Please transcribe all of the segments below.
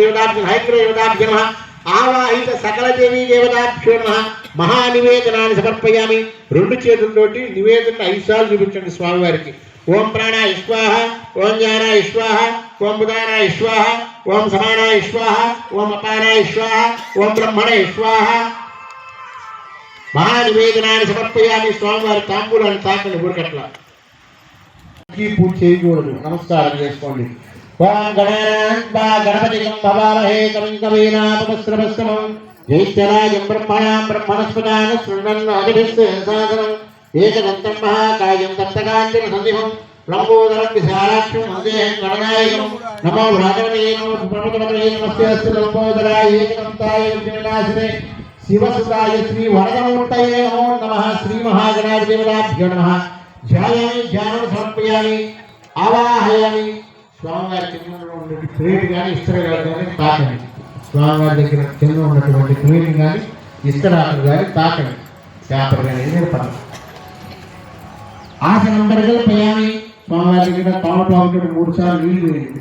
దేవతాభ్యో హైగ్ర దేవతాభ్యో నమః ఆవాహిత సకల దేవీ దేవతాభ్యో నమః మహానివేదనాన్ని సమర్పయామి. రెండు చేతులతోటి నివేదన 5 సార్లు చూపించండి స్వామివారికి. ఓం ప్రాణాయ స్వాహ, ఓం జ్ఞానాయ స్వాహ, ఓం బుధానాయ స్వాహ, ఓం సమానాయ స్వాహ, ఓం అపానాయ స్వాహ, ఓం బ్రహ్మణాయ స్వాహ. మహానివేదనాన్ని సమర్పయామి. స్వామివారి తాంబూలాన్ని తాకండి ఊరికట్ల పూజ చేయకూడదు, నమస్కారం చేసుకోండి. ఓం గణపతి భవామహే కవిం కవీనాపమస్రవస్తమం జైత్యరాజం బ్రహ్మణాం బ్రహ్మణస్పదాన శృణ్వన్నోదిభిస్సాదనం ఏకదంతం మహాకాయం దత్తకాంతిన సందిహం లంబోదరం విశాలాక్షం వందేహం గణనాయకం. నమో భ్రాతవే నమో ప్రముఖవే నమస్తే లంబోదరాయ ఏకదంతాయ విఘ్ననాశినే శివసుతాయ శ్రీ వరదమూర్తయే నమో నమః. శ్రీ మహాగణాధిదేవతాభ్యో నమః. ధ్యాయామి, ధ్యానం సమర్పయామి, ఆవాహయామి. స్వామివారి కింద ఉన్నటువంటి ప్లేట్ కానీ ఇస్తరాలు కానీ తాకండి. స్వామివారి దగ్గర కింద ఉన్నటువంటి ప్లేట్ కానీ ఇస్తరాలు కానీ తాకండి. పేపర్ కానీ ఏదైనా పడదు. ఆసనం పయామి. స్వామివారి దగ్గర తమలపాకు 3 సార్లు నీళ్లు వేయండి.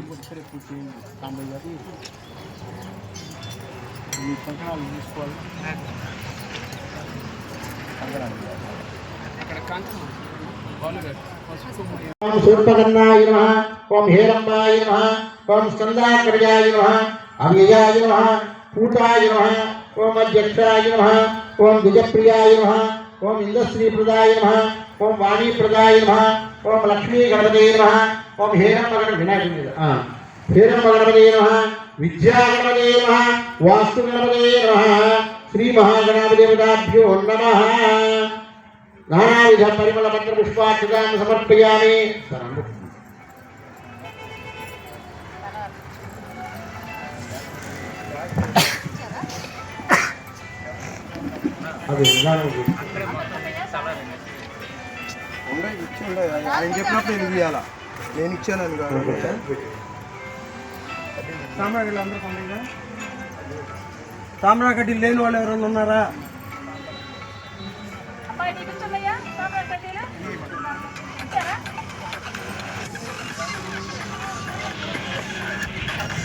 ఓం సూర్పకర్ణాయ నమః, ఓం హేరంబాయ నమః, ఓం స్కందాకర్యాయ నమః, అవ్యయాయ నమః, పూతాయ నమః, ఓం అధ్యక్షాయ నమః, ఓం ద్విజప్రియాయ నమః, ఓం ఇంద్రశ్రీప్రదాయ నమః, ఓం వాణీప్రదాయ నమః, ఓం లక్ష్మీ గణపతే నమః, ఓం హేరంబగణ హేరంబగణపతే నమః, విద్యాగణపతే నమః, వాస్తుగణపతే నమః. శ్రీ మహాగణాధిదేవతాభ్యో నమః. నానావిధ పరిమళ మంత్ర పుష్పాక్షతాన్ని సమర్పయామి. ఆయన చెప్పినప్పుడు నేను ఇవ్వాలా, నేను ఇచ్చాను తామ్రాగడ్డి లేని వాళ్ళు ఎవరైనా ఉన్నారా?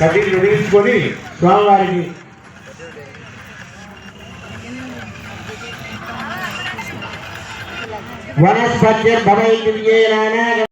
కడ్డీలు విడిగించుకొని స్వామివారికి వనస్పత్యం భవై